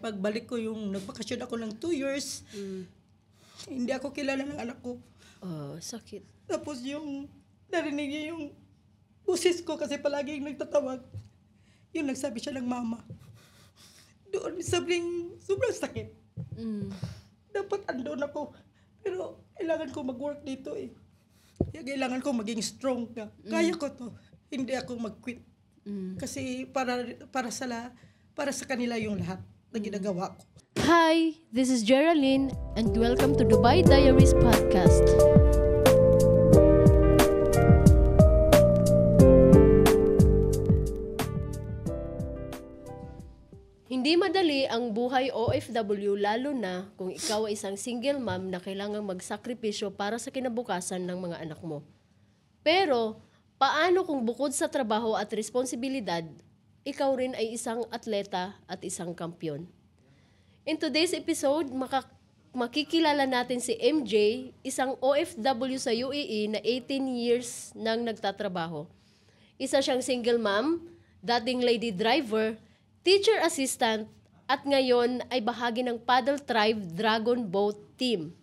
pagbalik ko yung nagbakasyon ako ng 2 years, hindi ako kilala ng anak ko. Sakit. Tapos yung narinig niya yung busis ko kasi palagi yung nagtatawag. Yung nagsabi siya ng mama. Doon, sobrang sakit. Dapat andun ako. Pero kailangan ko mag-work dito eh. Kaya kailangan ko maging strong ka. Kaya ko to. Hindi ako mag-quit. Kasi para sa kanila yung lahat na ginagawa ko. Hi, this is Geraldine and welcome to Dubai Diaries Podcast. Hindi madali ang buhay OFW lalo na kung ikaw ay isang single mom na kailangang magsakripisyo para sa kinabukasan ng mga anak mo. Pero, paano kung bukod sa trabaho at responsibilidad, ikaw rin ay isang atleta at isang kampiyon? In today's episode, makikilala natin si MJ, isang OFW sa UAE na 18 years nang nagtatrabaho. Isa siyang single mom, dating lady driver, teacher assistant, at ngayon ay bahagi ng Paddle Tribe Dragon Boat Team.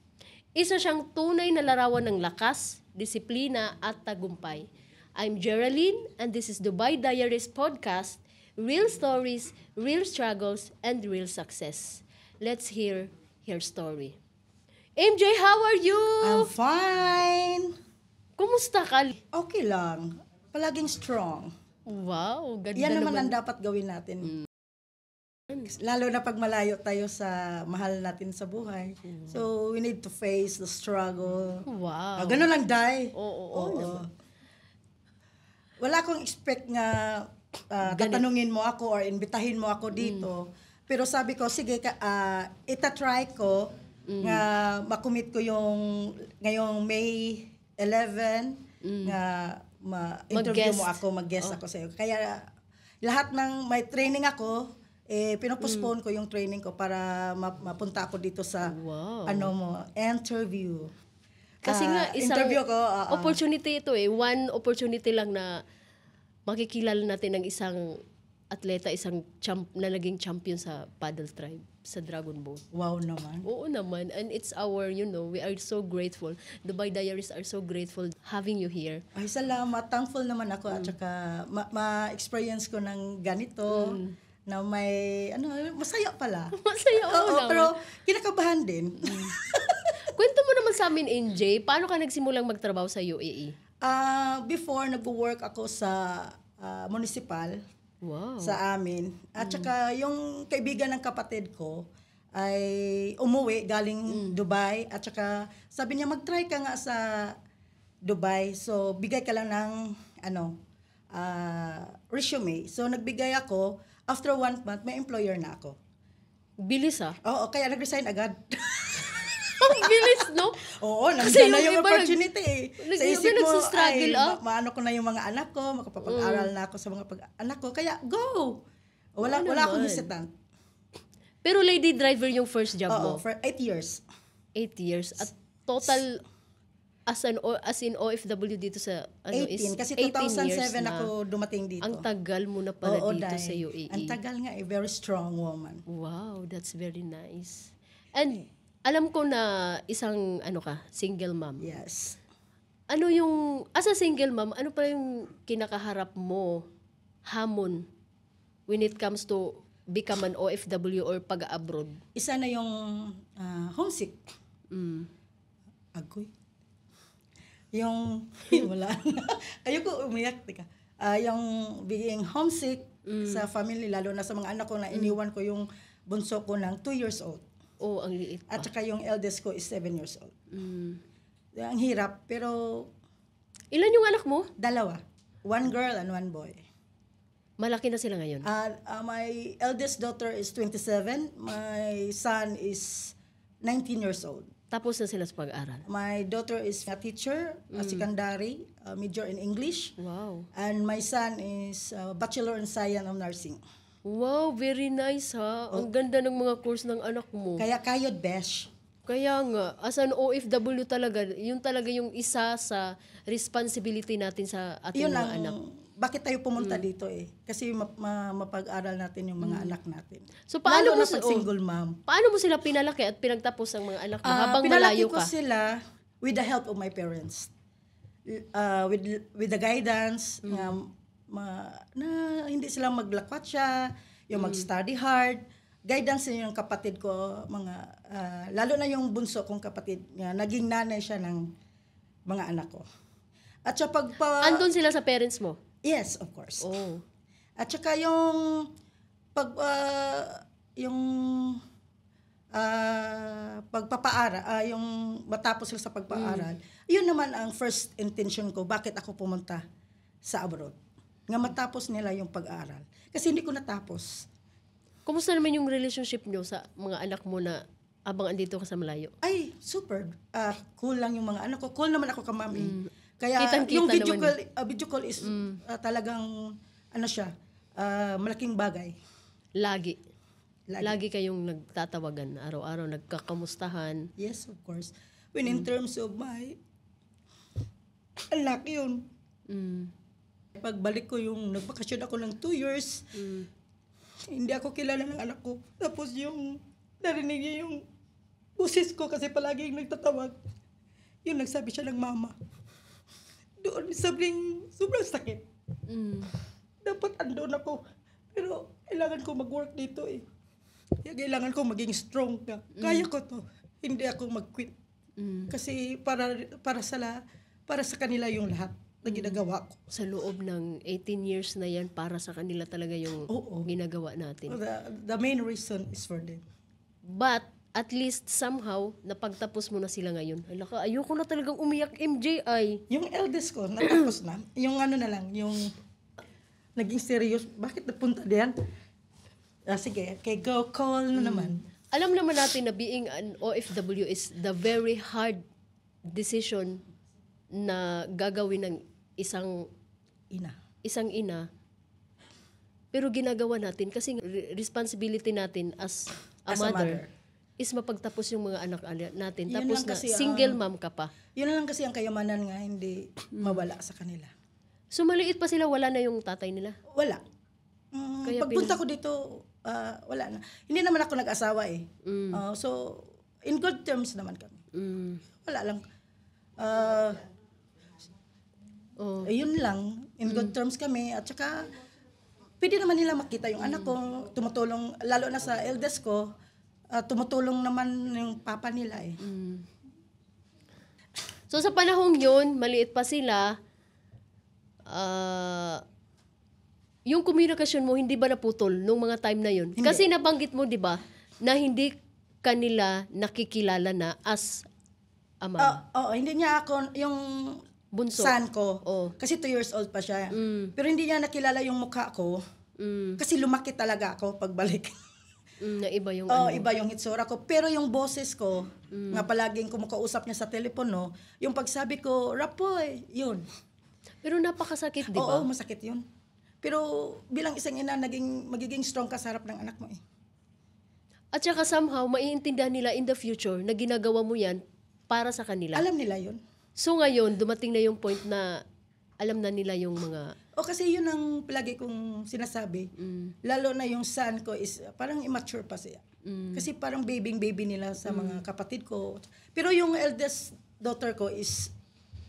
Isa siyang tunay na larawan ng lakas, disiplina at tagumpay. I'm Geraldine and this is Dubai Diaries Podcast, real stories, real struggles, and real success. Let's hear her story. MJ, how are you? I'm fine. Kumusta ka? Okay lang. Palaging strong. Wow, ganda Yan naman naman. ang dapat gawin natin. Lalo na pag malayo tayo sa mahal natin sa buhay. So, we need to face the struggle. Wow. Ganun lang, Day. Oo naman. Wala akong expect nga tatanungin mo ako or imbitahin mo ako dito. Pero sabi ko, sige, itatry ko nga makumit ko yung ngayong May 11 nga ma-interview mo ako, mag-guest ako sa'yo. Kaya lahat ng may training ako, pinopostpone ko yung training ko para mapunta ako dito sa interview. Kasi nga isang interview ko, opportunity ito eh. One opportunity lang na makikilala natin ng isang atleta, isang na naging champion sa Paddle Tribe, sa Dragon Boat. Wow naman. Oo naman. And it's our, we are so grateful. Dubai Diaries are so grateful having you here. Ay, salamat. Thankful naman ako at saka ma-experience ko ng ganito. Na may, masaya pala. Masaya, oo, pero kinakabahan din. Kwento mo naman sa amin, NJ, paano ka nagsimulang magtrabaho sa UAE? Before, nag-work ako sa municipal. Wow. Sa amin. At saka yung kaibigan ng kapatid ko ay umuwi galing Dubai. At saka sabi niya, mag-try ka nga sa Dubai. So, bigay ka lang ng resume. So, nagbigay ako. After 1 month, may employer na ako. Bilis Oo, kaya nag-resign agad. Ang bilis, no? Oo, nandiyan na yung opportunity. Sa isip mo, nagsustruggle, maano ko na yung mga anak ko, makapapag-aral na ako sa mga anak ko, kaya go! Wala akong hesitant. Pero lady driver yung first job mo? Oo, for 8 years. 8 years. At total, as in OFW dito sa, 18, kasi 2007 ako dumating dito. Ang tagal mo na pala dito sa UAE. Ang tagal nga, very strong woman. Wow, that's very nice. And, alam ko na isang, single mom. Yes. As a single mom, ano pa yung kinakaharap mo, hamon, when it comes to become an OFW or pag-abroad? Isa na yung homesick. Agoy. Wala na. Ayoko umiyak, tika. Yung being homesick sa family, lalo na sa mga anak ko na iniwan ko yung bunso ko ng 2 years old. Oh, ang liit pa. At saka yung eldest ko is 7 years old. Ang hirap, pero... Ilan yung anak mo? 2. 1 girl and 1 boy. Malaki na sila ngayon? My eldest daughter is 27. My son is 19 years old. Tapos na sila sa pag-aral? My daughter is a teacher, secondary, major in English. Wow. And my son is Bachelor in Science of Nursing. Wow, very nice ha. Ang ganda ng mga course ng anak mo. Kaya kayod besh. Kaya nga, as an OFW talaga, yun talaga yung isa sa responsibility natin sa ating Yun mga ang anak. bakit tayo pumunta dito Kasi mapag-aral natin yung mga anak natin. So paano Lalo mo na pag single mom. Paano mo sila pinalaki at pinagtapos ang mga anak mo habang malayo Pinalaki ko ka? sila with the help of my parents. With the guidance na hindi sila maglakwat siya, yung mag-study hard. Guidance yung kapatid ko, lalo na yung bunso kong kapatid, naging nanay siya ng mga anak ko. At siya Andun sila sa parents mo? Yes, of course. Oh. At saka yung pagpapaaral, yung matapos sila sa pagpaaral, yun naman ang first intention ko, bakit ako pumunta sa abroad. Nga matapos nila yung pag-aaral. Kasi hindi ko natapos. Kumusta naman yung relationship nyo sa mga anak mo na abang andito ka sa malayo? Ay, super. Cool lang yung mga anak ko. Cool naman ako kamami. Kaya Kitang-kita yung naman video call is talagang malaking bagay. Lagi kayong nagtatawagan, araw-araw nagkakamustahan. Yes, of course. When in terms of my anak yun. Pagbalik ko yung nagbakasyon ako ng 2 years, hindi ako kilala ng anak ko. Tapos yung narinig niya yung boses ko kasi palaging nagtatawag. Yung nagsabi siya ng mama. Doon, sobrang sakit. Dapat andun ako. Pero kailangan ko mag-work dito Kaya kailangan ko maging strong ka. Kaya ko to. Hindi ako mag-quit. Kasi para sa kanila yung lahat na ginagawa ko. Sa loob ng 18 years na yan, para sa kanila talaga yung ginagawa natin. The main reason is for them. But, at least somehow, napagtapos mo na sila ngayon. Ayoko na talagang umiyak, MJI. Yung eldest ko, natapos na. Yung na lang, yung naging serious. Bakit napunta diyan? Sige, go call na naman. Alam naman natin na being an OFW is the very hard decision na gagawin ng isang ina. Pero ginagawa natin kasi responsibility natin as a mother is mapagtapos yung mga anak natin. Yun Tapos na single mom ka pa. Yun lang kasi ang kayamanan nga hindi mawala sa kanila. So maliit pa sila, wala na yung tatay nila? Wala. Pagpunta ko dito, wala na. Hindi naman ako nag-asawa so, in good terms naman kami. Wala lang. Yun lang. In good terms kami. At saka, pwede naman nila makita yung anak ko. Tumutulong, lalo na sa eldest ko, tumutulong naman yung papa nila So sa panahong yun, maliit pa sila, yung komunikasyon mo hindi ba naputol nung mga time na yun? Hindi. Kasi nabanggit mo, di ba, na hindi kanila nakikilala na as a mom. Hindi niya ako, yung Bunso. son ko, kasi 2 years old pa siya. Pero hindi niya nakilala yung mukha ko, kasi lumaki talaga ako pagbalik. Na iba yung iba yung hitsura ko. Pero yung boses ko, nga palaging kumakausap niya sa telepono, yung pagsabi ko, Rapoy, yun. Pero napakasakit, di ba? Oo, masakit yun. Pero bilang isang ina, magiging strong ka sa harap ng anak mo At saka somehow, maiintindihan nila in the future na ginagawa mo yan para sa kanila. Alam nila yun. So ngayon, dumating na yung point na alam na nila yung mga... Kasi yun ang palagi kong sinasabi. Lalo na yung son ko is parang immature pa siya. Kasi parang baby nila sa mga kapatid ko. Pero yung eldest daughter ko is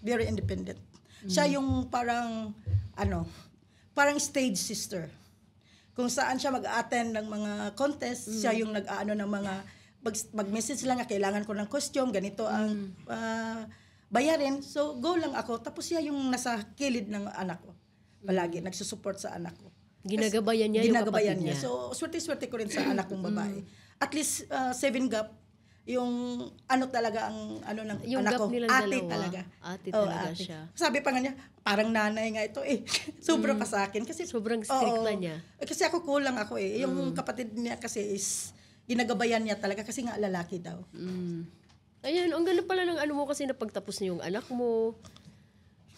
very independent. Siya yung parang stage sister. Kung saan siya mag-attend ng mga contest, siya yung nag-aano ng mga mag-message lang, kailangan ko ng costume, ganito ang bayarin. So, go lang ako. Tapos siya yung nasa kilid ng anak ko. Palagi, nagsusupport sa anak ko. Ginagabayan niya yung kapatid niya. So, swerte-swerte ko rin sa anak kong babae. At least, 7 gap, yung talaga ang ng yung anak ko. Yung gap nilang ate dalawa. Talaga. Ate talaga ate. siya. Sabi pa nga niya, parang nanay nga ito Sobra pa sa akin. Kasi, sobrang strict na niya. Kasi ako kulang ako Yung kapatid niya kasi is, ginagabayan niya talaga kasi nga lalaki daw. Ayan, ang ganda pala ng mo kasi napagtapos niyo yung anak mo.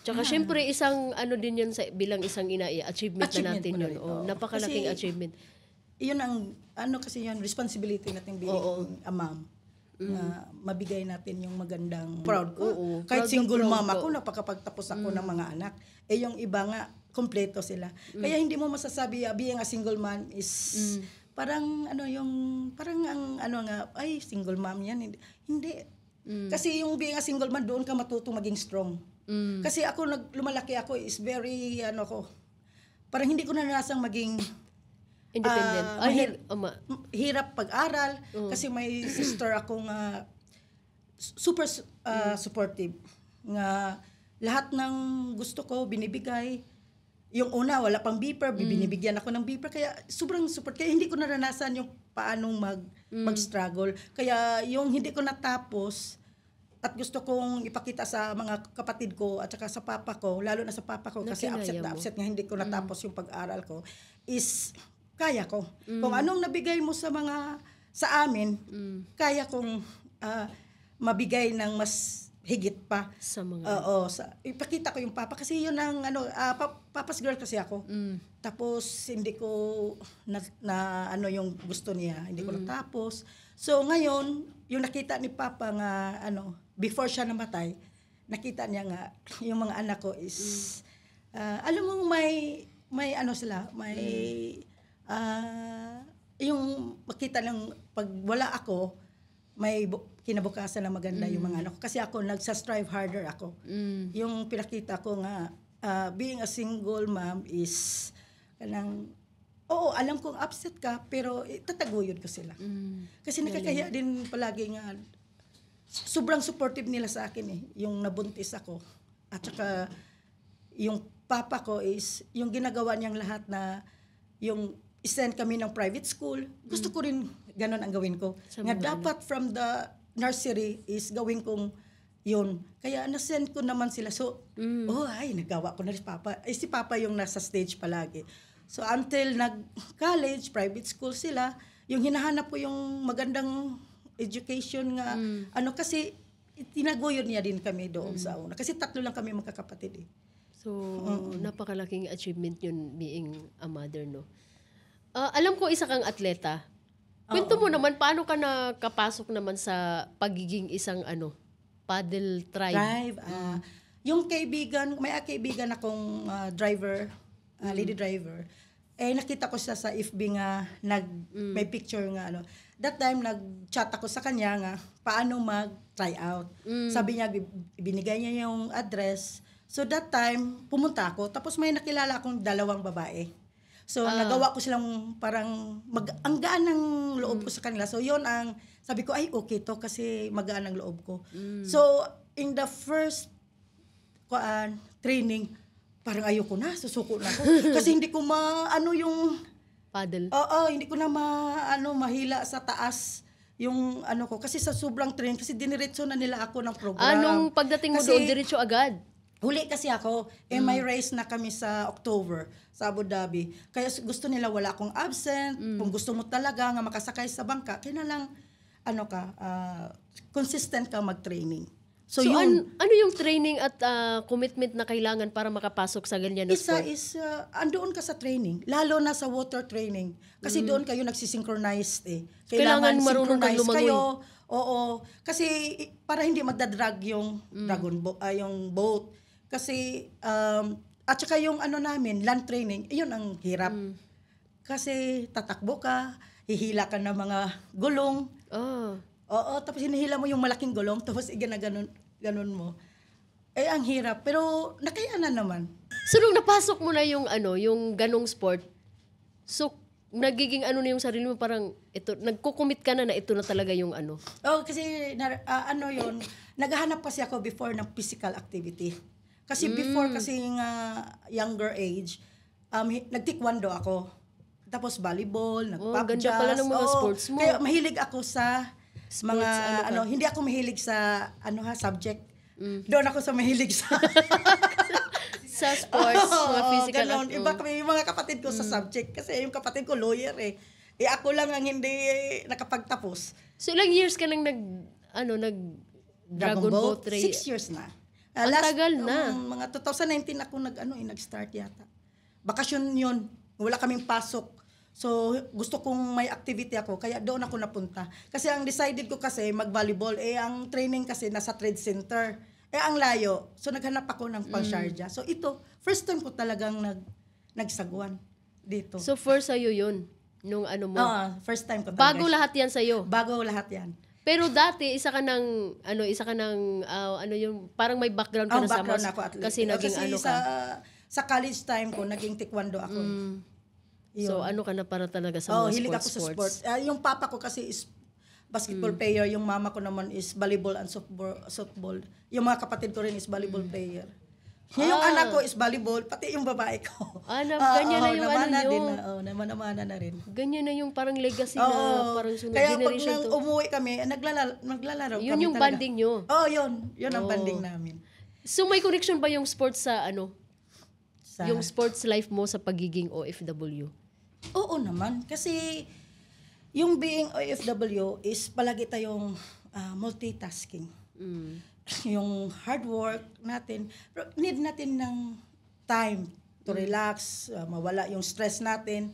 Tsaka syempre isang din yun bilang isang ina, achievement na natin yun. Napakalaking kasi, achievement. Iyon ang kasi yun, responsibility natin being a mom. Na mabigay natin yung magandang proud ko. Kahit proud single proud mom ako, napakapagtapos ako ng mga anak. Yung iba nga, kompleto sila. Kaya hindi mo masasabi being a single mom is parang parang ang nga ay single mom yan, hindi. Kasi yung being a single mom doon ka matutong maging strong. Kasi ako lumalaki ako is very parang hindi ko narasang maging Independent. hirap pag-aral kasi may sister akong super supportive nga lahat ng gusto ko binibigay. Yung una wala pang beeper, binibigyan ako ng beeper, kaya sobrang support, kaya hindi ko naranasan yung paanong mag-struggle. Kaya yung hindi ko natapos at gusto kong ipakita sa mga kapatid ko at saka sa papa ko, lalo na sa papa ko kasi upset nga hindi ko natapos yung pag-aral ko, is kaya ko. Kung anong nabigay mo sa amin, kaya kong mabigay ng mas higit pa sa mga ipakita ko yung papa kasi yun ang papa's girl kasi ako. Tapos hindi ko na yung gusto niya, hindi ko natapos. So ngayon yung nakita ni papa nga before siya namatay, nakita niya nga yung mga anak ko is alam mo may sila, may yung makita lang pag wala ako, may kinabukasan na maganda yung mga anak ko. Kasi ako, nagsa-strive harder ako. Yung pinakita ko nga, being a single mom is, alam kong upset ka, pero tataguyod ko sila. Kasi nakakaya din palagi nga, sobrang supportive nila sa akin yung nabuntis ako. At saka, yung papa ko is, yung ginagawa niyang lahat na, yung send kami ng private school, gusto ko rin ganon ang gawin ko. Nga dapat from the nursery is gawin kong yun. Kaya nasend ko naman sila. So, nagawa ko na rin papa. Si papa yung nasa stage palagi. So, until nag-college, private school sila, yung hinahanap ko yung magandang education nga, kasi tinaguyod niya din kami doon sa una. Kasi 3 lang kami magkakapatid eh. So, napakalaking achievement yun being a mother, no? Alam ko isa kang atleta. Kwento mo naman, paano ka nakapasok naman sa pagiging isang paddle tribe? Yung kaibigan, may kaibigan akong driver, lady driver. Nakita ko siya sa FB nga, may picture nga That time, nag-chat ako sa kanya nga, paano mag-try out. Sabi niya, binigay niya yung address. So that time, pumunta ako. Tapos may nakilala akong 2 babae. So, nagawa ko silang parang ang gaan ng loob ko sa kanila. So, yon ang sabi ko, ay, okay to kasi magaan ang loob ko. So, in the first training, parang ayoko na, susuko na ako. Kasi hindi ko yung paddle. Hindi ko na mahila sa taas yung ko. Kasi sa sobrang training, kasi diniretso na nila ako ng program. Anong pagdating mo doon, diretso agad? Huli kasi ako, may race na kami sa October sa Abu Dhabi. Kaya gusto nila wala akong absent. Kung gusto mo talaga nga makasakay sa bangka, kaya na lang consistent ka mag-training. So yun, ano yung training at commitment na kailangan para makapasok sa ganyan na sport? andoon ka sa training, lalo na sa water training. Kasi doon kayo nagsisynchronize Kailangan marunong kang lumangoy. Kayo. Oo. Kasi para hindi magdadrag yung yung boat. Kasi, at saka yung namin, land training, yun ang hirap. Kasi tatakbo ka, hihila ka ng mga gulong. Oo, tapos hinihila mo yung malaking gulong, tapos ganun mo. Ang hirap. Pero nakayanan naman. So, nung napasok mo na yung yung ganong sport, so, nagiging na yung sarili mo, parang, nagkukumit ka na ito na talaga yung kasi, yun, naghahanap kasi ako before ng physical activity. Kasi before kasi younger age, nag-taekwondo ako. Tapos volleyball, nag-pop jazz. Ganda pala ng mga sports mo. Kaya mahilig ako sa sports, mga hindi ako mahilig sa subject. Doon ako sa mahilig sa sa sports, mga physical. Iba kami yung mga kapatid ko sa subject kasi yung kapatid ko lawyer eh. Ako lang ang hindi nakapagtapos. So ilang years ka nang Dragon Boat race? 6 years na. Tagal na. Mga 2019 ako nag-start yata. Bakasyon yun. Wala kaming pasok. So, gusto kong may activity ako. Kaya doon ako napunta. Kasi ang decided ko kasi mag-volleyball. Ang training kasi nasa trade center. ang layo. So, naghanap ako ng pang Sharjah. So, ito, first time ko talagang nagsagwan dito. So first sa'yo yun, nung ano mo. First time ko talaga. Bago lahat yan sa'yo. Bago lahat yan. Pero dati, isa ka ng, yung, parang may background ka na sa background ako athlete. Kasi naging ano ka. Sa college time ko, naging taekwondo ako. So ano ka na para talaga sa mga hilig ako sa sports. Yung papa ko kasi is basketball player, yung mama ko naman is volleyball and softball. Yung mga kapatid ko rin is volleyball player. Yung anak ko is volleyball, pati yung babae ko. Ganyan na yung ano nyo. Namana na rin. Ganyan na yung parang legacy na parang sunod kaya generation pag umuwi kami, naglalaro yun kami yung talaga. banding nyo. Yun ang banding namin. So may connection ba yung sports sa Sa- yung sports life mo sa pagiging OFW? Oo naman. Kasi yung being OFW is palagi tayong multitasking. Yung hard work natin, pero need natin ng time to relax, mawala yung stress natin.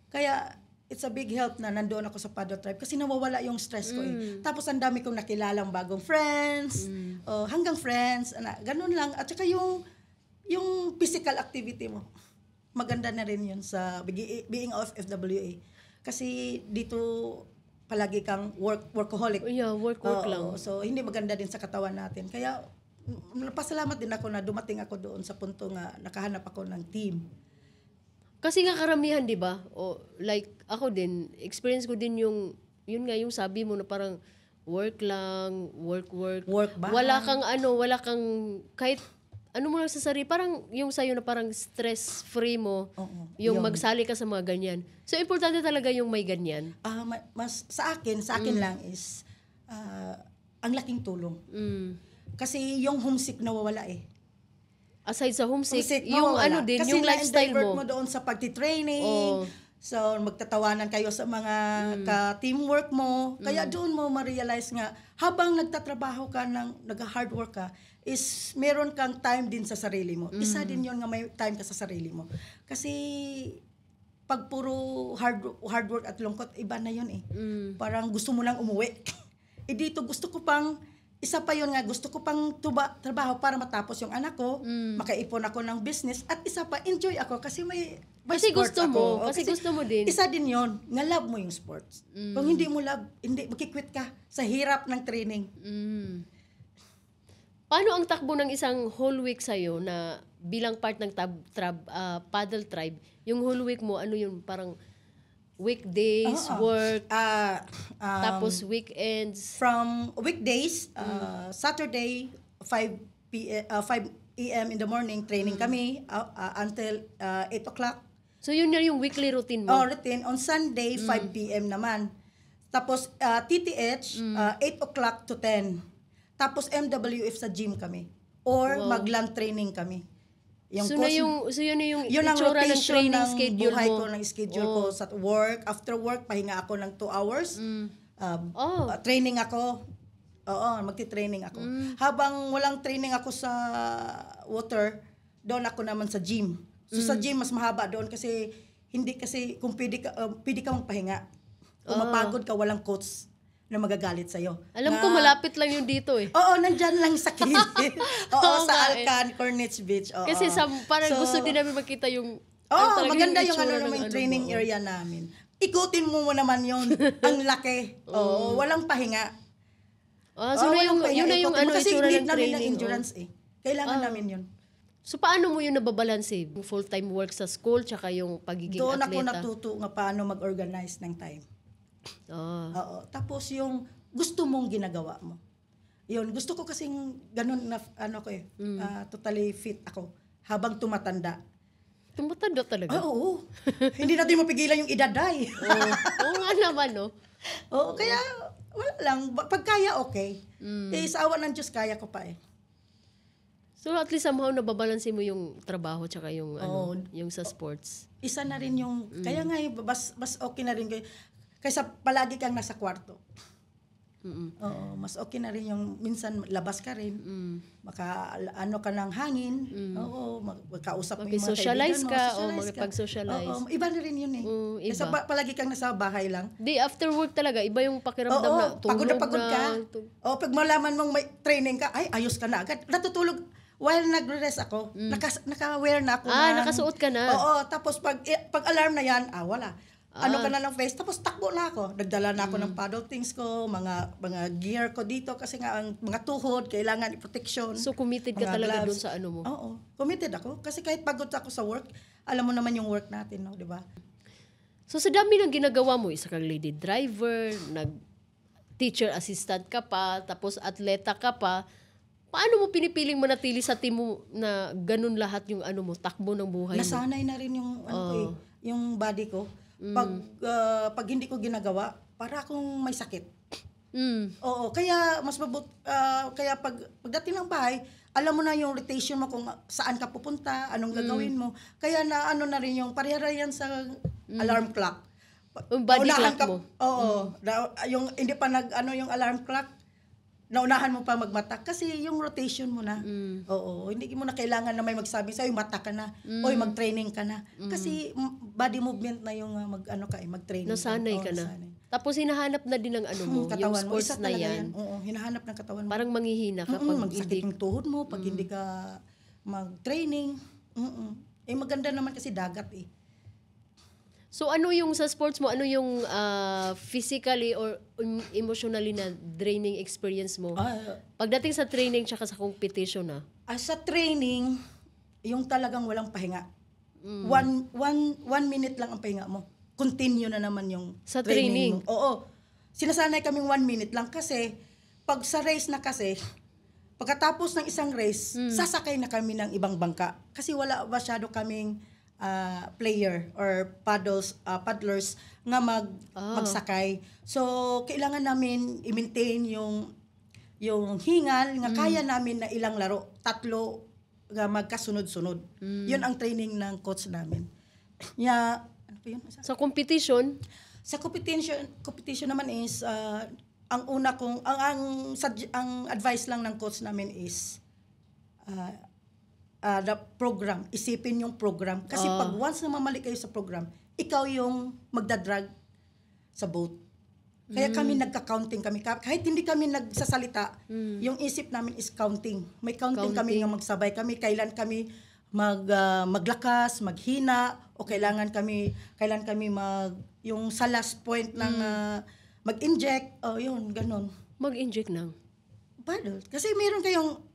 Kaya it's a big help na nandoon ako sa Paddle Tribe kasi nawawala yung stress ko eh. Tapos ang dami kong nakilalang bagong friends, hanggang friends, ganun lang. At saka yung physical activity mo, maganda na rin yun sa being OFWA. Kasi dito palagi kang workaholic. Yeah, work lang. So, hindi maganda din sa katawan natin. Kaya, napasalamat din ako na dumating ako doon sa punto nga nakahanap ako ng team. Kasi nga karamihan, di ba? O, like, ako din, experience ko din yung, yun nga, yung sabi mo na parang work lang, work. Work ba? Wala kang, kahit, ano mo lang sa sarili, parang yung sa'yo na parang stress-free mo, yung magsali ka sa mga ganyan. So, importante talaga yung may ganyan. Mas sa akin lang is ang laking tulong. Kasi yung homesick nawawala eh. Aside sa homesick, mawawala. yung ano din, kasi yung lifestyle na-divert mo. mo doon sa pagti-training. So, magtatawanan kayo sa mga ka-teamwork mo. Kaya doon mo ma-realize nga, habang nagtatrabaho ka, nag-hard work ka, is meron kang time din sa sarili mo. Isa din yon nga may time ka sa sarili mo. Kasi pag puro hard work at lungkot, iba na yun eh. Parang gusto mo lang umuwi. Dito gusto ko pang, isa pa yun nga, gusto ko pang trabaho para matapos yung anak ko, makaipon ako ng business, at isa pa, enjoy ako kasi may Kasi sports gusto mo, ako. kasi gusto mo din. Isa din yon nga love mo yung sports. Kung hindi mo love, hindi, makikwit ka sa hirap ng training. Paano ang takbo ng isang whole week sa'yo na bilang part ng Paddle Tribe, yung whole week mo, ano yun, parang weekdays, work, tapos weekends? From weekdays, Saturday, 5 a.m. in the morning, training kami until 8 o'clock. So yun na yung weekly routine mo? Routine. On Sunday, 5 p.m. naman. Tapos TTH, 8 o'clock to 10. Tapos MWF sa gym kami. Or mag-land training kami. Yung so yun na yung yun ang itsura ng rotation training ng schedule buhay mo? ko, ng schedule ko sa work. After work, pahinga ako ng 2 hours. Training ako. Magti-training ako. Habang walang training ako sa water, doon ako naman sa gym. So sa gym, mas mahaba doon kasi hindi kasi kung pwede ka magpahinga. Kung mapagod ka, walang coach na magagalit sa'yo. Alam ko, malapit lang yung dito eh. Nandyan lang sa kilid. Sa Alcan, Corniche Beach. Kasi parang gusto din namin makita yung maganda yung itsura yung training area namin. Ikutin mo naman yun. Ang laki. Walang pahinga. So yun na yung itsura need ng namin training. ng endurance eh. Kailangan namin yun. So paano mo yun nababalanse? Yung full-time work sa school tsaka yung pagiging Doon atleta? ako natuto nga paano mag-organize ng time. Tapos yung gusto mong ginagawa mo. Yun, gusto ko kasing ganun na totally fit ako habang tumatanda. Tumatanda talaga? Oo. Hindi natin mapigilan yung edad ay. Oo nga naman, no? Kaya wala lang. Pag kaya, okay. Sa awa ng Diyos, kaya ko pa eh. So at least somehow nababalanse mo yung trabaho tsaka yung yung sa sports. Isa na rin yung, kaya nga mas okay na rin kaysa palagi kang nasa kwarto. Oo, mas okay na rin yung minsan labas ka rin. Ano ka ng hangin. Oo, magkausap mo yung mga Mag-socialize kaibigan mo. ka o Socialize makipag-socialize. Oo, iba na rin yun eh. Iba. Kasi palagi kang nasa bahay lang. Di, after work talaga, iba yung pakiramdam Oo, na tulog pagod na pagod ka. O, pag malaman mong may training ka, ay, ayos ka na agad. Natutulog. While nagre-rest ako, naka-wear na ako. Nakasuot ka na. Oo, tapos pag alarm na yan, wala. Ano ka na ng face, tapos takbo na ako. Nagdala na ako ng paddle things ko, mga gear ko dito kasi nga ang mga tuhod, kailangan protection. So committed ka mga talaga gloves. doon sa ano mo? Oo, committed ako. Kasi kahit pagod ako sa work, alam mo naman yung work natin, no, di ba? So sa dami ng ginagawa mo, isa kang lady driver, teacher assistant ka pa, tapos atleta ka pa, paano mo pinipiling manatili sa team mo na ganun lahat yung ano mo, takbo ng buhay mo? Nasanay na rin yung yung body ko. Pag hindi ko ginagawa, para akong may sakit. Oo, kaya mas kaya pagdating ng bahay, alam mo na yung rotation mo kung saan ka pupunta, anong gagawin mo. Kaya na ano na rin yung parehara yan sa alarm clock. Yung body clock mo. Oo, yung hindi pa yung alarm clock, naunahan mo pa magmata kasi yung rotation mo na. Oo, hindi mo na kailangan na may magsabi sa'yo, mata ka na, o mag-training ka na. Kasi body movement na yung mag-training. Nasanay ka na. Tapos hinahanap na din ng ano mo, yung sports na yan. Oo, hinahanap ng katawan mo. Parang manghihina ka pag magsakit yung tuhod mo, pag hindi ka mag-training. Maganda naman kasi dagat eh. So ano yung sa sports mo, ano yung physically or emotionally na draining experience mo? Pagdating sa training tsaka sa competition na? Sa training, yung talagang walang pahinga. 1 minute lang ang pahinga mo. Continue na naman yung sa training. Oo. Sinasanay kaming 1 minute lang kasi pag sa race na kasi, pagkatapos ng isang race, sasakay na kami ng ibang bangka. Kasi wala masyado kaming player or paddlers nga magsakay. So kailangan namin i-maintain yung hingal nga kaya namin na ilang laro, 3 nga magkasunod-sunod. Yun ang training ng coach namin. Ano pa yun? Sa competition? Sa competition naman is ang una kong ang advice lang ng coach namin is the program, isipin yung program. Kasi pag once na mamali kayo sa program, ikaw yung magdadrag sa boat. Kaya kami nagka-counting kami. Kahit hindi kami nagsasalita, yung isip namin is counting. May counting kami nga magsabay kami. Kailan kami maglakas, maghina, o kailan kami yung sa last point ng mag-inject, yun, ganun. Mag-inject ng? Paddle. Kasi meron kayong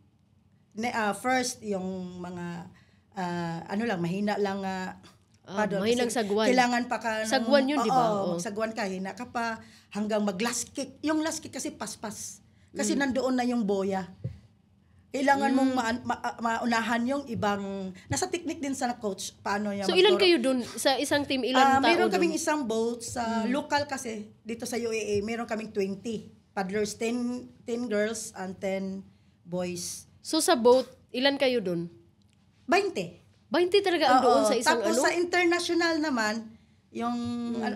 first, yung mga mahina lang paddle. Mahinang sagwan. Kailangan pa ka sagwan yun, di ba? Magsagwan ka, hina ka pa hanggang mag-last kick. Yung last kick kasi paspas. Kasi nandoon na yung boya. Kailangan mong maunahan yung ibang nasa technique din sa coach paano niya. So ilan kayo dun sa isang team, ilan tao? Meron kaming isang boat sa local kasi dito sa UAA, meron kaming 20 paddlers, 10 girls and 10 boys. So sa boat, ilan kayo dun? 20. 20 talaga ang doon sa isang Tapos sa international naman, yung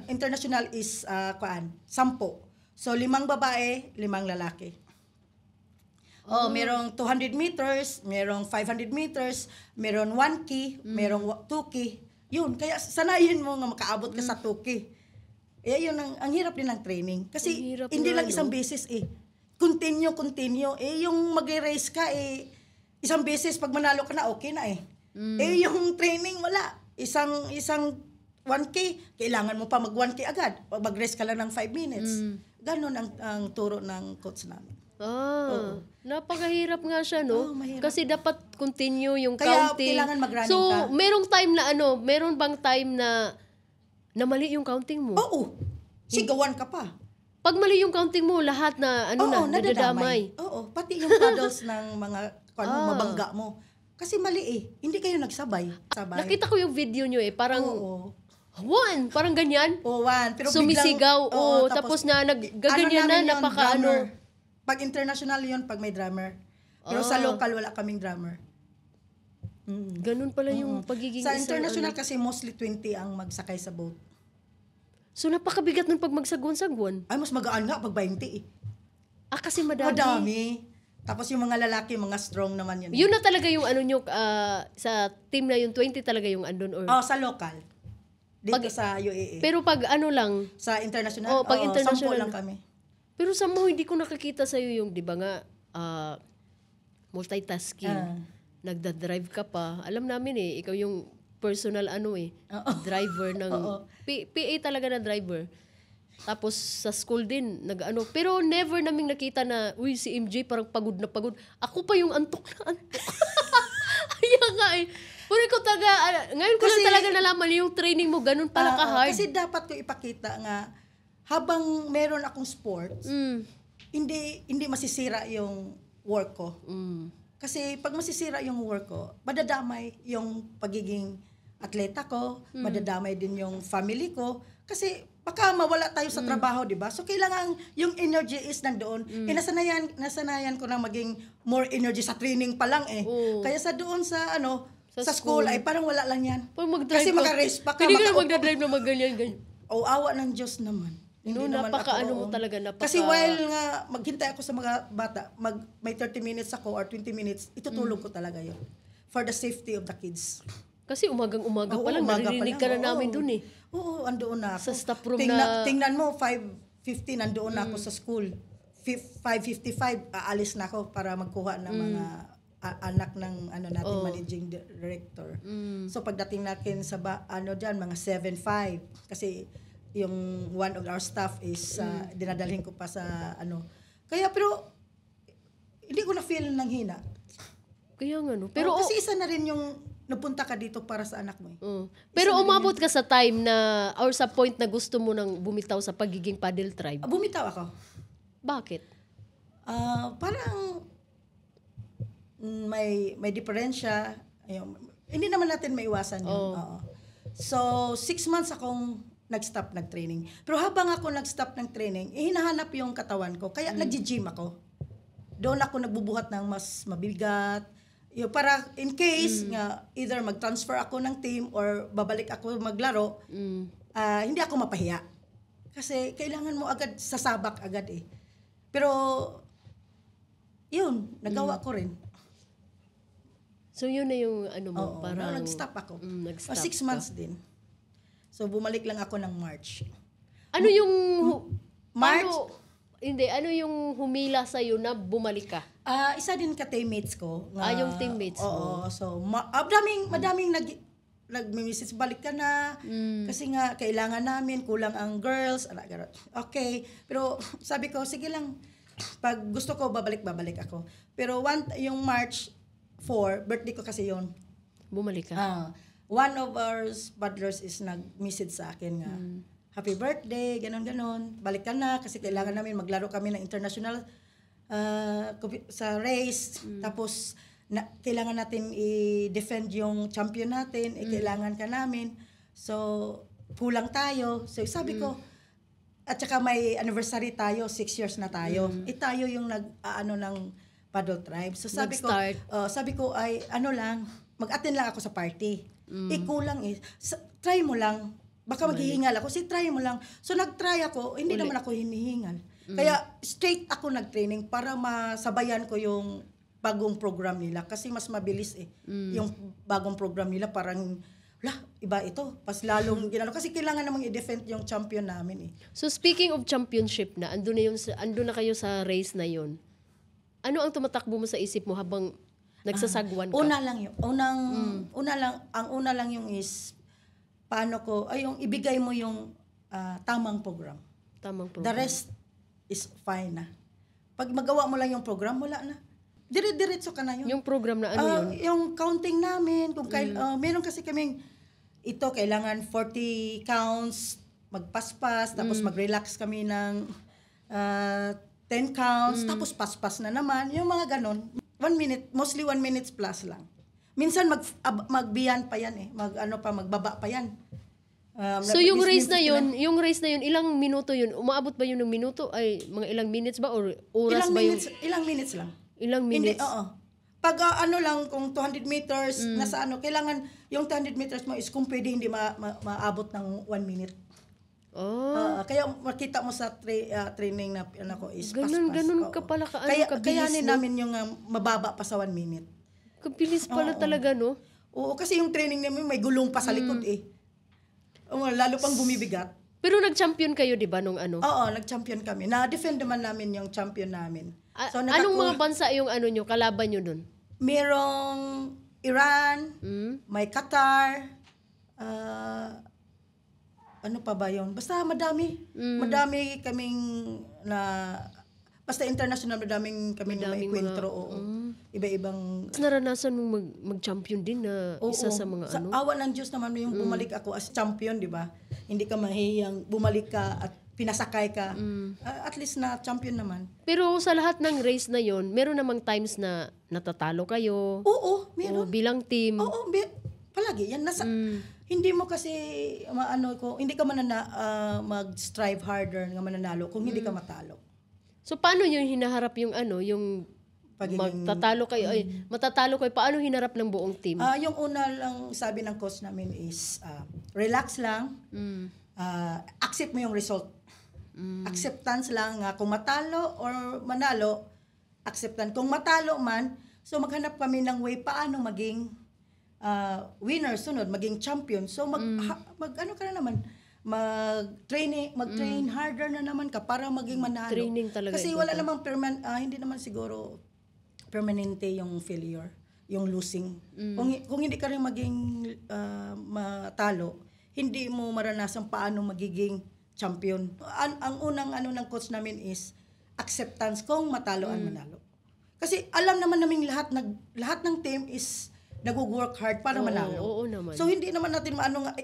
international is 10. So 5 babae, 5 lalaki. Merong 200 meters, merong 500 meters, meron 1 key, merong 2 key. Yun, kaya sanayin mo nga makaabot ka sa 2 key. Yun ang hirap din ng training. Kasi hindi lang isang beses eh. Continue. Yung mag-race ka isang beses pag manalo ka na, okay na eh. Yung training wala. Isang 1K, kailangan mo pa mag 1K agad. Mag-rest ka lang ng 5 minutes. Ganon ang turo ng coach namin. Napakahirap nga siya, no? Kasi dapat continue yung kaya counting. Kailangan mag-running so, ka. meron bang time na mali yung counting mo? Oo. Sigawan ka pa. Pag mali yung counting mo, lahat na nadadamay. Oo, pati yung paddles ng mga mabangga mo. Kasi mali eh. Hindi kayo nagsabay. Nakita ko yung video nyo parang parang ganyan. Pero sumisigaw. Tapos na naggaganyan napaka-ano. Pag international yun, pag may drummer. Pero sa local, wala kaming drummer. Ganun pala yung pagiging sa international kasi mostly 20 ang magsakay sa boat. So napakabigat ng pag magsagwan-sagwan. Ay, mas magaan nga pag 20 eh. Kasi madami. Madami. Tapos yung mga lalaki, mga strong naman yun. Yun na talaga yung ano nyo, sa team na yung 20 talaga yung andun? Or... Sa local. Dito sa UAE. Pero pag ano lang, Sa international? pag international 10 lang kami. pero sa mo, hindi ko nakakita sa'yo yung, di ba nga, multitasking. Nagda-drive ka pa. Alam namin ikaw yung personal driver ng, PA talaga na driver. Tapos sa school din, pero never naming nakita na, uy, si MJ parang pagod na pagod. Ako pa yung antok na antok. Ayan nga Pero ko ngayon ko lang talaga nalaman yung training mo, ganun pala ka-hard. Kasi dapat ko ipakita nga, habang meron akong sports, hindi masisira yung work ko. Kasi pag masisira yung work ko, madadamay yung pagiging atleta ko, madadamay din yung family ko. Kasi baka mawala tayo sa trabaho, di ba? So, kailangan yung energy is nandoon. Nasanayan ko na maging more energy sa training pa lang Kaya sa doon sa school ay parang wala lang yan. Kasi maka-race pa ka. Hindi ka na magdadrive na ganyan. Awa ng Diyos naman. Hindi naman mo talaga, Kasi while nga maghintay ako sa mga bata, may 30 minutes ako or 20 minutes, itutulog ko talaga yun. For the safety of the kids. Kasi umagang-umaga pa lang, naririnig ka na namin dun Oo, andoon na ako. Sa staff room Tingnan mo, 5:50 nandoon na ako sa school. 5:55, aalis na ako para magkuha ng mga anak ng natin managing director. So pagdating natin sa diyan mga 7:05 kasi yung one of our staff is dinadalhin ko pa sa Kaya pero hindi ko na feel ng hina. Kaya nga Pero kasi isa na rin yung napunta ka dito para sa anak mo. Pero umabot ka sa time na or sa point na gusto mo nang bumitaw sa pagiging paddle tribe. Bumitaw ako. Bakit? Parang may diferensya. Hindi naman natin maiwasan yun. So, 6 months akong nag-stop nag-training. Pero habang ako nag-stop ng training, hinahanap yung katawan ko. Kaya nag-gym ako. Doon ako nagbubuhat ng mas mabigat. Para in case nga either mag-transfer ako ng team or babalik ako maglaro, hindi ako mapahiya. Kasi kailangan mo agad sasabak agad Pero yun, nagawa ko rin. So yun na yung mo, parang nag-stop ako. 6 months din. So bumalik lang ako ng March. Ano yung March? Ano yung humila sa iyo na bumalik ka? Isa din ka teammates ko. Yung teammates mo. So madaming nag-message, balik ka na. Kasi nga kailangan namin, kulang ang girls. Okay. Pero sabi ko, sige lang. Pag gusto ko, babalik ako. Pero yung March 4, birthday ko kasi yon. Bumalik ka? One of our paddlers is nag-message sa akin nga, happy birthday, ganon. Balik ka na kasi kailangan namin maglaro kami ng international sa race. Tapos kailangan natin i-defend yung champion natin, kailangan ka namin. So kulang tayo. So sabi ko, at saka may anniversary tayo, 6 years na tayo. Tayo yung ng paddle tribe. So sabi ko ay mag-attend lang ako sa party. Kulang try mo lang. Baka maghihingal ako. Try mo lang. So nag-try ako, hindi naman ako hinihingal. Kaya straight ako nag-training para masabayan ko yung bagong program nila. Kasi mas mabilis yung bagong program nila parang iba ito. Pas lalong kasi kailangan namang i-defend yung champion namin So speaking of championship na, andun na kayo sa race na yun. Ano ang tumatakbo mo sa isip mo habang nagsasagwan ka? Una lang yung una lang yung is paano ko yung ibigay mo yung tamang program. The rest is fine na. Pag magawa mo lang yung program, wala na. Dire-diretso ka na yun. Yung program na yun? Yung counting namin, kung meron kasi kaming kailangan 40 counts, magpaspas, tapos mag-relax kami ng 10 counts, tapos paspas na naman. Yung mga ganon. 1 minute, mostly 1 minute plus lang. Minsan magbiyan pa yan magbaba pa yan. So yung race na yun, ilang minuto yun? Umaabot ba yun ng minuto? Ay, mga ilang minutes ba? Or oras ba yun? Ilang minutes lang. Ilang minutes? Hindi, oo. Pag lang, kung 200 meters, nasa kailangan yung 200 meters mo is kung pwede hindi maabot ng 1 minute. Oh, Kaya makita mo sa training na ko is ganun, paspas. ganun Oo. ka pala Kaya kabilis, kayanin no? namin yung mababa pa sa 1 minute. Kabilis pala Oo. talaga, no? Oo, kasi yung training namin may gulong pa sa likod eh. Oo, lalo pang bumibigat. Pero nag-champion kayo, di ba, nung ano? Oo, nag-champion kami. Na-defend naman namin yung champion namin. Anong mga bansa yung ano nyo, kalaban nyo dun? Merong Iran, may Qatar, ano pa ba yun? Basta madami. Madami kaming basta international, madaming kami na may kwentro. Oo. Iba-ibang... Naranasan mong mag-champion din na isa sa mga sa awa ng Diyos naman yung bumalik ako as champion, di ba? Hindi ka mahiyang bumalik ka at pinasakay ka. At least na champion naman. Pero sa lahat ng race na yon, meron namang times na natatalo kayo. Oo, O meron. bilang team. Oo, palagi yan nasa hindi mo kasi hindi ka mag-strive harder nga mananalo kung hindi ka matalo. So paano yung hinaharap yung yung matatalo kayo, matatalo kayo, paano hinarap ng buong team? Yung una lang sabi ng coach namin is relax lang. Accept mo yung result. Acceptance lang nga kung matalo or manalo, acceptance. Kung matalo man, so maghanap kami ng way paano maging winner sunod, maging champion. So ano ka na naman, mag-train harder na naman ka para maging manalo. Training talaga. Kasi wala namang hindi naman siguro permanente yung failure, yung losing. Kung hindi ka rin maging matalo, hindi mo maranasan paano magiging champion. Ang unang ng coach namin is acceptance kung matalo ang manalo. Kasi alam naman naming lahat ng team is nag-work hard para manalo. Oo naman. So hindi naman natin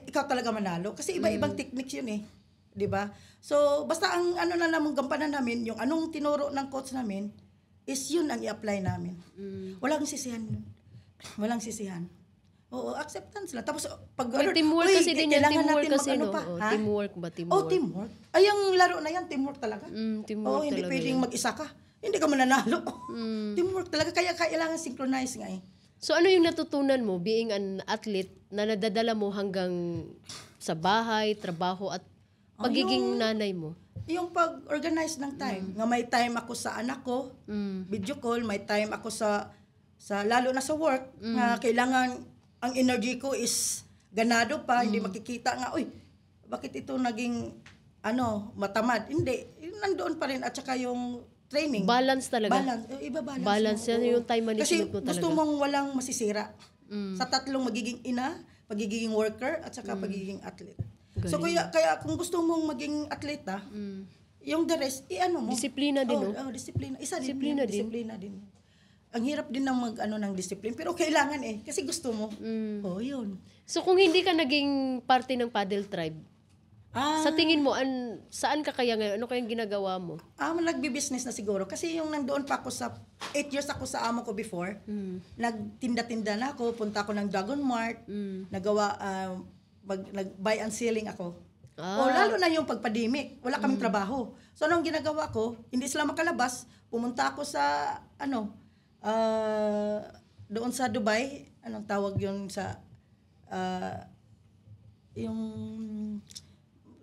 ikaw talaga manalo kasi iba-ibang techniques yun eh. 'Di ba? So basta ang na namang gampanan namin, yung anong tinuro ng coach namin is yun ang i-apply namin. Walang sisihan. Walang sisihan. Oo, acceptance lang. Tapos pag teamwork kasi din yan, teamwork kasi no. pa, Teamwork ba, teamwork? Teamwork. Ay, ang laro na yan, teamwork talaga. Teamwork hindi talaga pwedeng mag-isa ka. Hindi ka mananalo. Teamwork talaga, kaya kailangan synchronize nga eh. So ano yung natutunan mo being an athlete na nadadala mo hanggang sa bahay, trabaho at pagiging nanay mo? Yung pag-organize ng time. Nga may time ako sa anak ko, video call, may time ako sa lalo na sa work, na kailangan ang energy ko is ganado pa, hindi makikita nga, bakit ito naging matamad? Hindi, nandoon pa rin at saka yung training. Balance talaga. Balance. Balance yan yung time Kasi management mo talaga. gusto mong walang masisira. Sa tatlong magiging ina, pagiging worker, at saka pagiging athlete. Galing. So kaya kung gusto mong maging atleta, yung the rest, mo. Disiplina din, no? Disiplina. Disiplina din. Disiplina din. Ang hirap din ng ng disiplina, pero kailangan kasi gusto mo. Yun. So kung hindi ka naging parte ng paddle tribe, sa tingin mo, saan ka kaya ngayon? Ano kayang ginagawa mo? Nagbi-business na siguro. Kasi yung nandoon pa ako 8 years ako sa amo ko before, nagtinda-tinda na ako, punta ako ng Dragon Mart, nag-buy and selling ako. Lalo na yung pagpadimik, wala kaming trabaho. So anong ginagawa ko, hindi sila makalabas, pumunta ako sa, doon sa Dubai, anong tawag yun sa, yung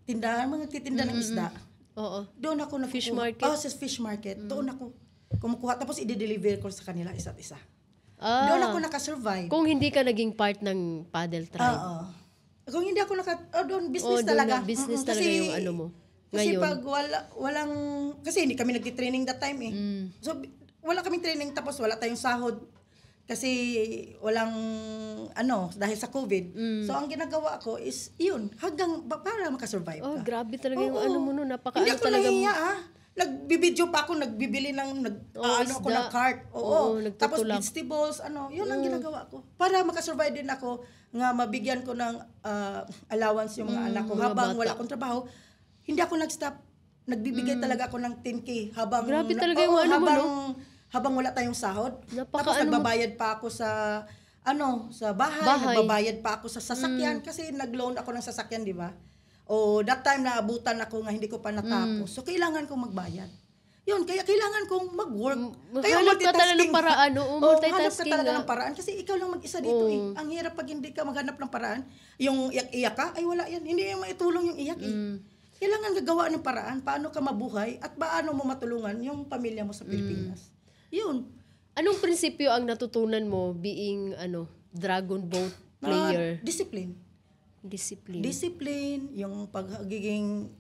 tindahan, mga titinda ng isda. Oo. Doon ako Fish market? Sa fish market. Doon ako kumukuha. Tapos i-deliver ko sa kanila isa't isa. Doon ako nakasurvive. Kung hindi ka naging part ng paddle tribe. Kung hindi ako doon business talaga. Business talaga yung ano mo. Kasi Ngayon. pag walang, kasi hindi kami nagtitraining that time eh. So, wala kaming training tapos wala tayong sahod. Kasi walang, dahil sa COVID. So, ang ginagawa ko is, yun, para makasurvive ka. Grabe talaga yung ano mo nun. Hindi ako nahiya Nagbibideo pa ako, nagbibili ng, ako ng cart. Tapos vegetables, yun ang ginagawa ko. Para makasurvive din ako, nga mabigyan ko ng allowance yung mga anak ko. Habang wala akong trabaho, hindi ako nag-stop. Nagbibigay talaga ako ng 10K. Grabe talaga yung ano mo, no? Habang wala tayong sahod. Napaka Tapos nagbabayad pa ako sa bahay. Nagbabayad pa ako sa sasakyan kasi nag-loan ako ng sasakyan, di ba? That time naabutan ako nga hindi ko pa natapos. So kailangan kong magbayad. Yun, kaya kailangan kong mag-work. Kaya Hanap ka talaga ng paraan, multitasking. Hanap ka talaga ng paraan kasi ikaw lang mag-isa dito eh. Ang hirap pag hindi ka maghanap ng paraan. Yung iyak-iyak ka, ay wala yan. Hindi yung maitulong yung iyak eh. Kailangan gagawa ng paraan paano ka mabuhay at paano mo matulungan yung pamilya mo sa Pilipinas. Yun. Anong prinsipyo ang natutunan mo being dragon boat player? Discipline. Discipline. Discipline, yung pagiging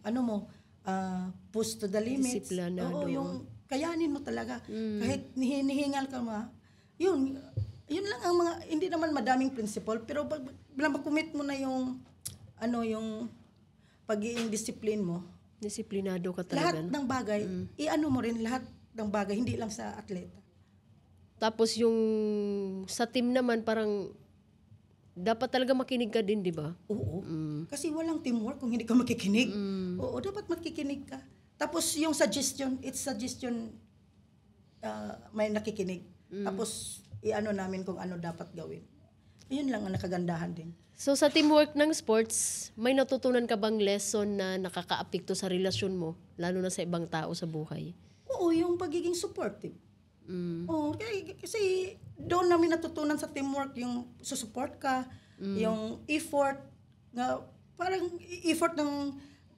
push to the limits. Disiplinado. Oo, yung kayanin mo talaga. Kahit hinihingal ka yun lang ang mga, hindi naman madaming principle, pero mag-commit mo na yung pagiging discipline mo. Disiplinado ka talaga. Lahat ng bagay, mo rin lahat ng bagay, hindi lang sa atleta. Tapos yung sa team naman parang dapat talaga makinig ka din, di ba? Oo. Kasi walang teamwork kung hindi ka makikinig. Oo, dapat makikinig ka. Tapos yung suggestion, may nakikinig. Tapos namin kung ano dapat gawin. Yun lang ang nakagandahan din. So sa teamwork ng sports, may natutunan ka bang lesson na nakakaapekto sa relasyon mo, lalo na sa ibang tao sa buhay? Oo, yung pagiging supportive. Oo, kasi doon namin natutunan sa teamwork yung susupport ka, yung effort, parang effort ng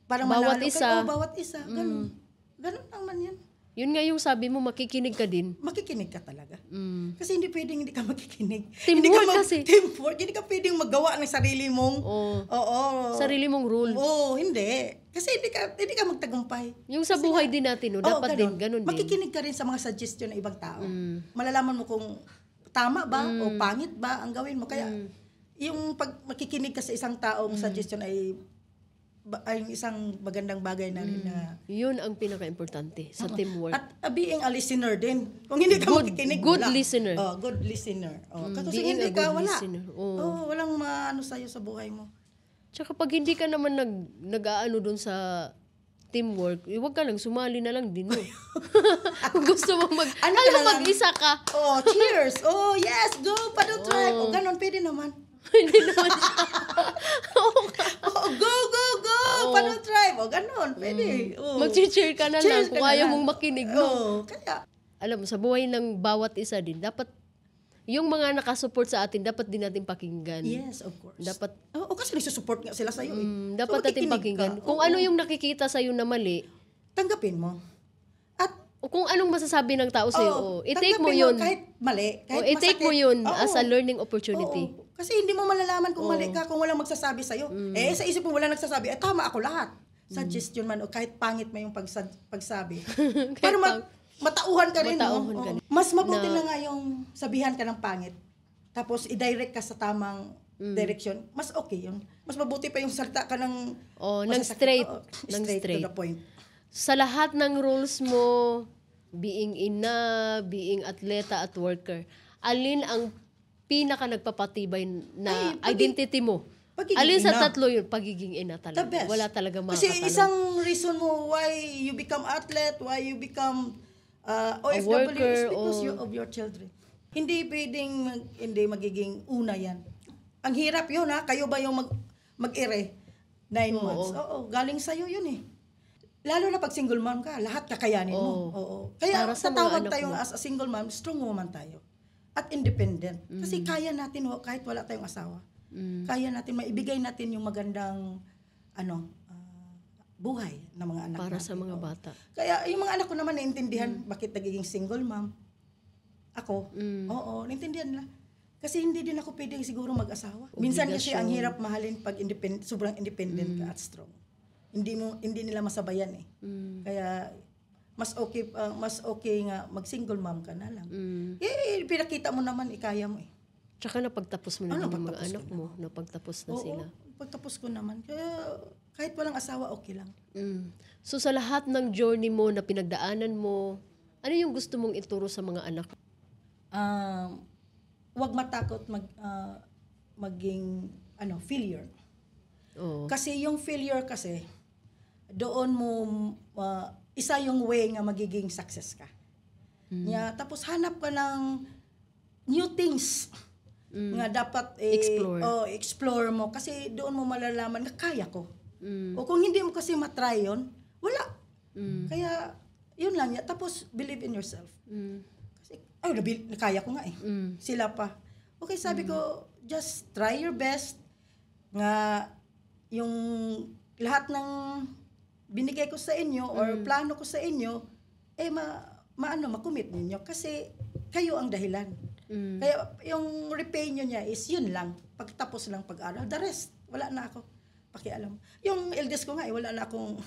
parang bawat manalo isa. ka. Bawat isa. Ganun. Ganun naman yan. Yun nga yung sabi mo, makikinig ka din. Makikinig ka talaga. Kasi hindi pwedeng hindi ka makikinig. Teamwork kasi. Teamwork. Hindi ka pwedeng magawa ng sarili mong... Oo. Sarili mong rule. Oo, hindi. Kasi hindi ka magtagumpay. Yung sa buhay din natin, dapat din, ganun din. Makikinig ka rin sa mga suggestion ng ibang tao. Malalaman mo kung tama ba o pangit ba ang gawin mo. Kaya yung pag makikinig ka sa isang taong suggestion ay isang magandang bagay na rin na... Yun ang pinaka-importante sa teamwork. At being a listener din. Kung hindi ka makikinig, good wala. listener. Good listener. Kasi Being hindi a ka, good wala. listener. Walang maano sa'yo sa buhay mo. Tsaka pag hindi ka naman nag-aano dun sa teamwork, huwag ka lang, sumali na lang din mo. Kung gusto mo mag-isa ka. Cheers. Yes, go, paddle tribe. Ganon, pwede naman. Hindi naman siya. Go, paddle tribe. Ganon, pwede. Mag-cheer ka na lang kung ayaw mong makinig mo. Kaya, alam mo, sa buhay ng bawat isa din, dapat, yung mga nakasupport sa atin, dapat din natin pakinggan. yes, of course. Dapat, kasi nagsusupport nga sila sa'yo. dapat natin makikinig pakinggan. ka. Kung ano yung nakikita sa'yo na mali, Tanggapin mo. At o kung anong masasabi ng tao sa'yo, i-take mo tanggapin yun. Kahit mali, kahit I-take mo masakit. yun Oo. as a learning opportunity. Oo. Kasi hindi mo malalaman kung mali ka kung walang magsasabi sa'yo. Sa isip mo walang nagsasabi, tama ako lahat. Suggestion man o kahit pangit mo yung pagsabi. Para matauhan ka rin. Matauhan ka rin. Mas mabuti na nga yung sabihan ka ng pangit. Tapos i-direct ka sa tamang direction. Mas okay yun. Mas mabuti pa yung salita ka ng ng straight. straight to the point. Sa lahat ng roles mo, being ina, being atleta at worker, alin ang pinaka nagpapatibay na identity mo? Pagiging Alin sa ina. tatlo yun? Pagiging ina talaga. The best. Wala talaga Kasi makakatanong. isang reason mo why you become athlete, why you become OFW worker, is because of your children. Hindi pwedeng hindi magiging una yan. Ang hirap yun kayo ba yung mag-ire? 9 months. Oo, galing sa'yo yun eh. Lalo na pag single mom ka, lahat kakayanin mo. Oo. Kaya Para sa mga tatawag anak tayo mo. as a single mom, strong woman tayo. At independent. Kasi kaya natin kahit wala tayong asawa. Kaya natin, maibigay natin yung magandang buhay ng mga anak Para natin. sa mga bata. Kaya yung mga anak ko naman naintindihan bakit nagiging single mom. Ako, naintindihan nila. Kasi hindi din ako pwedeng siguro mag-asawa. Minsan kasi ang hirap mahalin pag sobrang independent ka at strong. Hindi nila masabayan eh. Kaya mas okay nga mag-single mom ka na lang. Pinakita mo naman kaya mo eh. Tsaka napagtapos mo na yung mga anak mo. Napagtapos na sila. Pagtapos ko naman. Kaya kahit walang asawa, okay lang. So sa lahat ng journey mo na pinagdaanan mo, ano yung gusto mong ituro sa mga anak? Huwag matakot maging failure. Kasi yung failure kasi, doon mo, isa yung way nga magiging success ka. Tapos hanap ka ng new things nga dapat explore mo. Kasi doon mo malalaman na kaya ko. O kung hindi mo kasi matry yun, wala. Kaya, yun lang. Tapos, believe in yourself. Kasi, kaya ko nga eh. Sila pa. Okay, sabi ko, just try your best. Nga, yung lahat ng binigay ko sa inyo or plano ko sa inyo, makumit ninyo kasi kayo ang dahilan. Kaya yung repay nyo niya is yun lang. Pagtapos lang pag-aral. The rest, wala na ako pakialam. Yung eldest ko nga, wala na akong,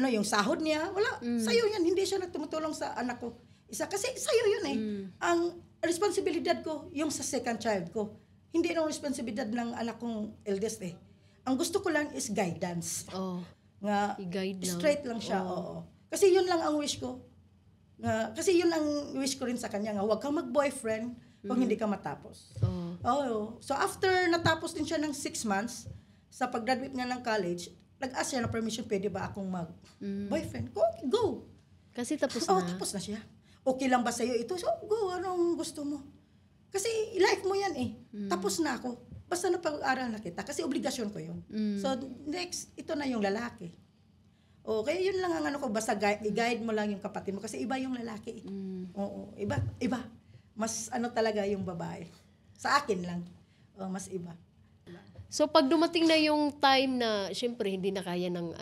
yung sahod niya, wala. Sa'yo yan. Hindi siya nagtumutulong sa anak ko. Isa, kasi sa'yo yun eh. Ang responsibilidad ko, yung sa second child ko. Hindi yung responsibilidad ng anak kong eldest eh. Ang gusto ko lang is guidance. Nga, I-guide lang. straight lang siya. Oo. Kasi yun lang ang wish ko. Kasi yun ang wish ko rin sa kanya nga, huwag kang mag-boyfriend kung hindi ka matapos. So after natapos din siya ng 6 months, sa pag-graduate niya ng college, nag-ask siya ng permission, pwede ba akong mag-boyfriend? Go! Kasi tapos na. Tapos na siya. Okay lang ba sa'yo ito? So, go, anong gusto mo? Kasi life mo yan eh. Tapos na ako. Basta napag-aral na kita. Kasi obligasyon ko yun. So, next, ito na yung lalaki. Kaya yun lang ang ko, basta i-guide mo lang yung kapatid mo. Kasi iba yung lalaki. Oo, iba. Mas talaga yung babae. Sa akin lang. Mas iba. So, pag dumating na yung time na, syempre, hindi na kaya ng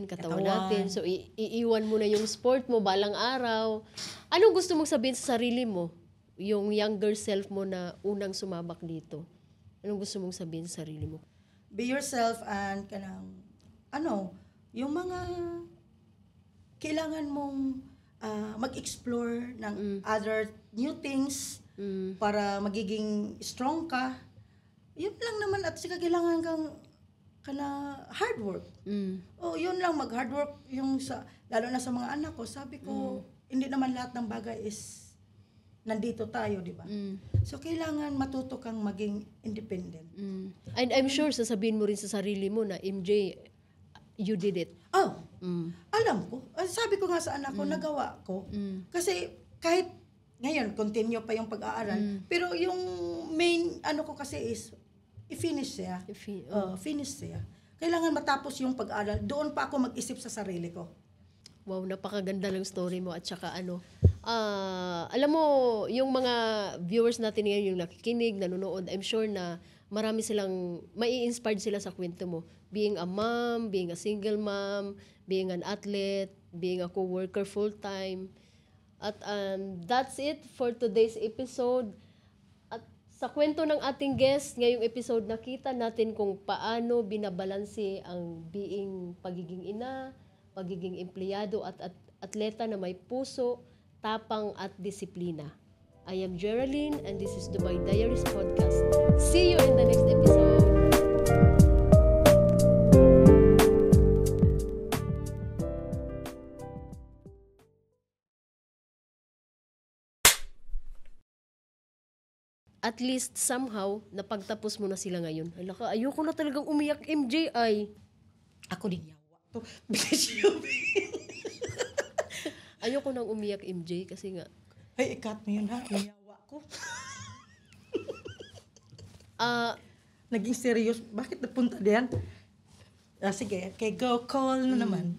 katawan natin. So, iiwan mo na yung sport mo balang araw. Anong gusto mong sabihin sa sarili mo? Yung younger self mo na unang sumabak dito. Anong gusto mong sabihin sa sarili mo? Be yourself and yung mga kailangan mong mag-explore ng other new things para magiging strong ka. Yun lang naman at saka kailangan kang hard work. Yun lang, mag-hard work yung lalo na sa mga anak ko. Sabi ko, hindi naman lahat ng bagay is nandito tayo, di ba? So, kailangan matuto kang maging independent. And I'm sure sasabihin mo rin sa sarili mo na, MJ, you did it. Alam ko. Sabi ko nga sa anak ko, nagawa ko. Kasi kahit ngayon, continue pa yung pag-aaral. Pero yung main ko kasi is, i-finish siya. Finish siya. Kailangan matapos yung pag-aaral. Doon pa ako mag-isip sa sarili ko. Wow, napakaganda ng story mo at saka alam mo, yung mga viewers natin ngayon, yung nakikinig, nanonood, I'm sure na marami silang, mai-inspired sila sa kwento mo. Being a mom, being a single mom, being an athlete, being a co-worker full-time. At that's it for today's episode. At sa kwento ng ating guest, ngayong episode nakita natin kung paano binabalanse ang pagiging ina, pagiging empleyado at atleta na may puso, tapang at disiplina. I am Geraldine and this is Dubai Diaries Podcast. See you in the next episode. At least somehow, napagtapos mo na sila ngayon. Ayoko na talagang umiyak, MJ ay. Ako din yawa to. Ayoko nang umiyak, MJ, kasi nga. Ay, ikat mo yun ha. Yawa ko. Naging serious. Bakit napunta diyan? Sige, okay, go call na naman.